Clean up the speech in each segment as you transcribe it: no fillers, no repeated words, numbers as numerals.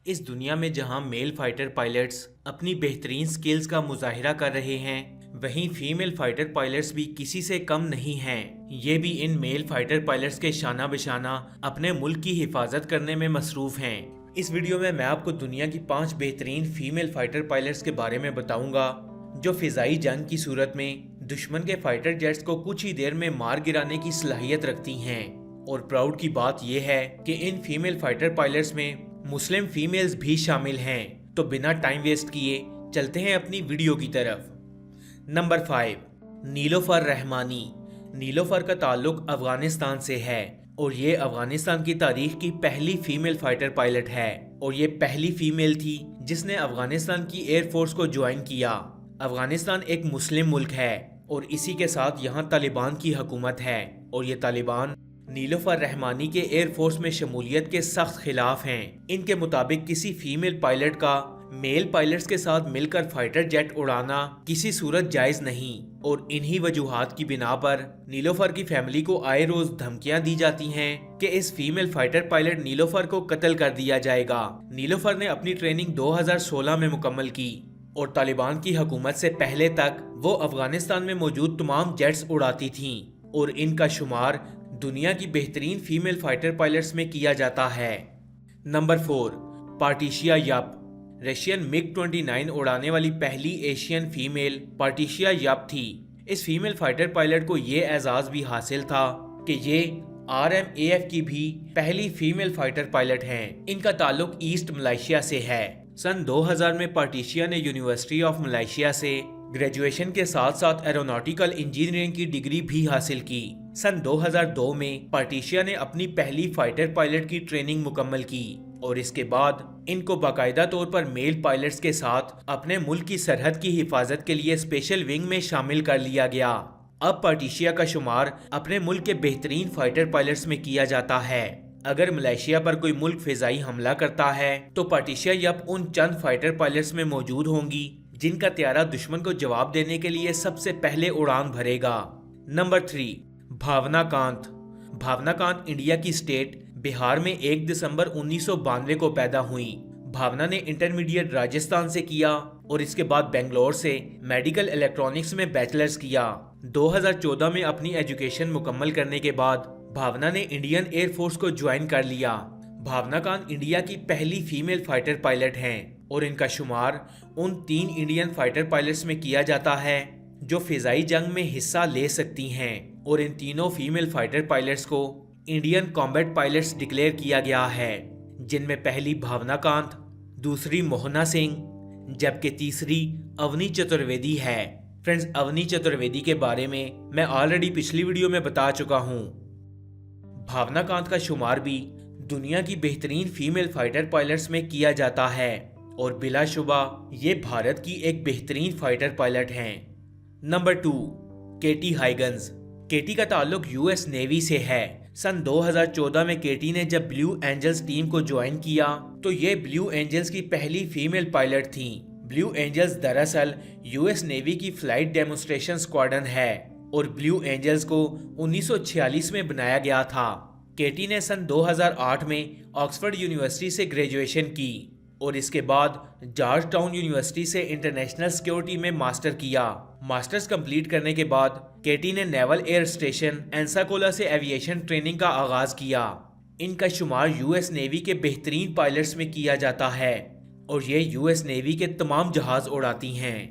اس دنیا میں جہاں میل فائٹر پائلٹس اپنی بہترین سکلز کا مظاہرہ کر رہے ہیں، وہیں فیمیل فائٹر پائلٹس بھی کسی سے کم نہیں ہیں۔ یہ بھی ان میل فائٹر پائلٹس کے شانہ بشانہ اپنے ملک کی حفاظت کرنے میں مصروف ہیں۔ اس ویڈیو میں آپ کو دنیا کی 5 بہترین فیمیل فائٹر پائلٹس کے بارے میں بتاؤں گا جو فضائی جنگ کی صورت میں دشمن کے فائٹر جیٹس کو کچھ ہی دیر میں مار گرانے کی صلاحیت رکھتی ہیں۔ اور پراؤڈ کی بات یہ ہے کہ ان فیمیل فائٹر پائلٹس میں مسلم فیمیلز بھی شامل ہیں۔ تو بنا ٹائم ویسٹ کیے چلتے ہیں اپنی ویڈیو کی طرف۔ نمبر 5، نیلوفر رحمانی۔ نیلوفر کا تعلق افغانستان سے ہے اور یہ افغانستان کی تاریخ کی پہلی فیمیل فائٹر پائلٹ ہے، اور یہ پہلی فیمیل تھی جس نے افغانستان کی ایئر فورس کو جوائن کیا۔ افغانستان ایک مسلم ملک ہے اور اسی کے ساتھ یہاں طالبان کی حکومت ہے، اور یہ طالبان نیلوفر رحمانی کے ایئر فورس میں شمولیت کے سخت خلاف ہیں۔ ان کے مطابق کسی فیمیل پائلٹ کا میل پائلٹس کے ساتھ مل کر فائٹر جیٹ اڑانا کسی صورت جائز نہیں، اور انہی وجوہات کی بنا پر نیلوفر کی فیملی کو آئے روز دھمکیاں دی جاتی ہیں کہ اس فیمیل فائٹر پائلٹ نیلوفر کو قتل کر دیا جائے گا۔ نیلوفر نے اپنی ٹریننگ 2016 میں مکمل کی، اور طالبان کی حکومت سے پہلے تک وہ افغانستان میں موجود تمام جیٹس اڑاتی تھیں، اور ان کا شمار دنیا کی بہترین فیمیل فائٹر پائلٹس میں کیا جاتا ہے۔ نمبر 4، پارٹیشیا یپ۔ رشین مگ 29 اڑانے والی پہلی ایشین فیمیل پارٹیشیا یپ تھی۔ اس فیمیل فائٹر پائلٹ کو یہ اعزاز بھی حاصل تھا کہ یہ RMAF کی بھی پہلی فیمیل فائٹر پائلٹ ہیں۔ ان کا تعلق ایسٹ ملائیشیا سے ہے۔ سن 2000 میں پارٹیشیا نے یونیورسٹی آف ملائیشیا سے گریجویشن کے ساتھ ساتھ ایروناٹیکل انجینئرنگ کی ڈگری بھی حاصل کی۔ سن 2002 میں پارٹیشیا نے اپنی پہلی فائٹر پائلٹ کی ٹریننگ مکمل کی، اور اس کے بعد ان کو باقاعدہ طور پر میل پائلٹس کے ساتھ اپنے ملک کی سرحد کی حفاظت کے لیے اسپیشل ونگ میں شامل کر لیا گیا۔ اب پارٹیشیا کا شمار اپنے ملک کے بہترین فائٹر پائلٹس میں کیا جاتا ہے۔ اگر ملائیشیا پر کوئی ملک فضائی حملہ کرتا ہے تو پارٹیشیا یپ ان چند فائٹر پائلٹس میں موجود ہوں گی جن کا طیارہ دشمن کو جواب دینے کے لیے سب سے پہلے اڑان بھرے گا۔ نمبر 3، بھاونا کانت۔ بھاونا کانت انڈیا کی اسٹیٹ بہار میں 1 دسمبر 1992 کو پیدا ہوئی۔ بھاونا نے انٹرمیڈیٹ راجستھان سے کیا اور اس کے بعد بنگلور سے میڈیکل الیکٹرانکس میں بیچلرز کیا۔ 2014 میں اپنی ایجوکیشن مکمل کرنے کے بعد بھاونا نے انڈین ایئر فورس کو جوائن کر لیا۔ بھاونا کانت انڈیا کی پہلی فیمیل فائٹر پائلٹ ہیں، اور ان کا شمار ان 3 انڈین فائٹر پائلٹس میں کیا جاتا ہے جو فضائی جنگ میں حصہ لے سکتی ہیں، اور ان تینوں فیمیل فائٹر پائلٹس کو انڈین کامبیٹ پائلٹس ڈکلیئر کیا گیا ہے، جن میں پہلی بھاونا کانت، دوسری موہنا سنگھ، جبکہ تیسری اونی چترویدی ہے۔ فرینڈز، اونی چترویدی کے بارے میں آلریڈی پچھلی ویڈیو میں بتا چکا ہوں۔ بھاونا کانت کا شمار بھی دنیا کی بہترین فیمیل فائٹر پائلٹس میں کیا جاتا ہے، اور بلا شبہ یہ بھارت کی ایک بہترین فائٹر پائلٹ ہیں۔ Number 2، Katie Higgins. کیٹی کا تعلق US نیوی سے ہے۔ سن 2014 میں کیٹی نے جب بلیو اینجلز ٹیم کو جوائن کیا تو یہ بلیو اینجلز کی پہلی فیمیل پائلٹ تھیں۔ بلیو اینجلز دراصل US نیوی کی فلائٹ ڈیمونسٹریشن اسکواڈرن ہے، اور بلیو اینجلز کو 1946 میں بنایا گیا تھا۔ کیٹی نے سن 2008 میں آکسفورڈ یونیورسٹی سے گریجویشن کی، اور اس کے بعد جارج ٹاؤن یونیورسٹی سے انٹرنیشنل سیکیورٹی میں ماسٹر کیا۔ ماسٹرز کمپلیٹ کرنے کے بعد کیٹی نے نیول ایئر اسٹیشن اینساکولا سے ایوییشن ٹریننگ کا آغاز کیا۔ ان کا شمار US نیوی کے بہترین پائلٹس میں کیا جاتا ہے، اور یہ US نیوی کے تمام جہاز اڑاتی ہیں۔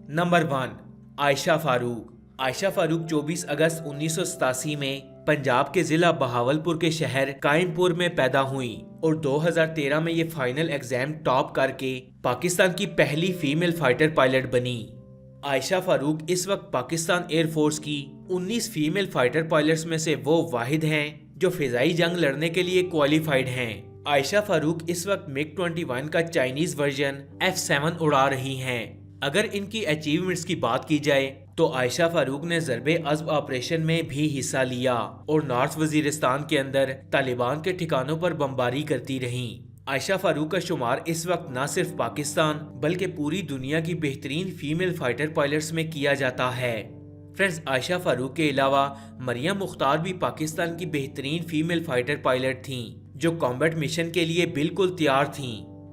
نمبر 1، عائشہ فاروق۔ عائشہ فاروق 24 اگست 1987 میں پنجاب کے ضلع بہاولپور کے شہر قائم پور میں پیدا ہوئی، اور 2013 میں یہ فائنل ایگزام ٹاپ کر کے پاکستان کی پہلی فیمیل فائٹر پائلٹ بنی۔ عائشہ فاروق اس وقت پاکستان ایئر فورس کی 19 فیمیل فائٹر پائلٹس میں سے وہ واحد ہیں جو فضائی جنگ لڑنے کے لیے کوالیفائڈ ہیں۔ عائشہ فاروق اس وقت مگ 21 کا چائنیز ورژن F7 اڑا رہی ہیں۔ اگر ان کی اچیومنٹس کی بات کی جائے تو عائشہ فاروق نے ضرب عضب آپریشن میں بھی حصہ لیا، اور نارتھ وزیرستان کے اندر طالبان کے ٹھکانوں پر بمباری کرتی رہیں۔ عائشہ فاروق کا شمار اس وقت نہ صرف پاکستان بلکہ پوری دنیا کی بہترین فیمیل فائٹر پائلٹس میں کیا جاتا ہے۔ فرینڈز، عائشہ فاروق کے علاوہ مریم مختار بھی پاکستان کی بہترین فیمیل فائٹر پائلٹ تھیں جو کامبیٹ مشن کے لیے بالکل تیار تھیں۔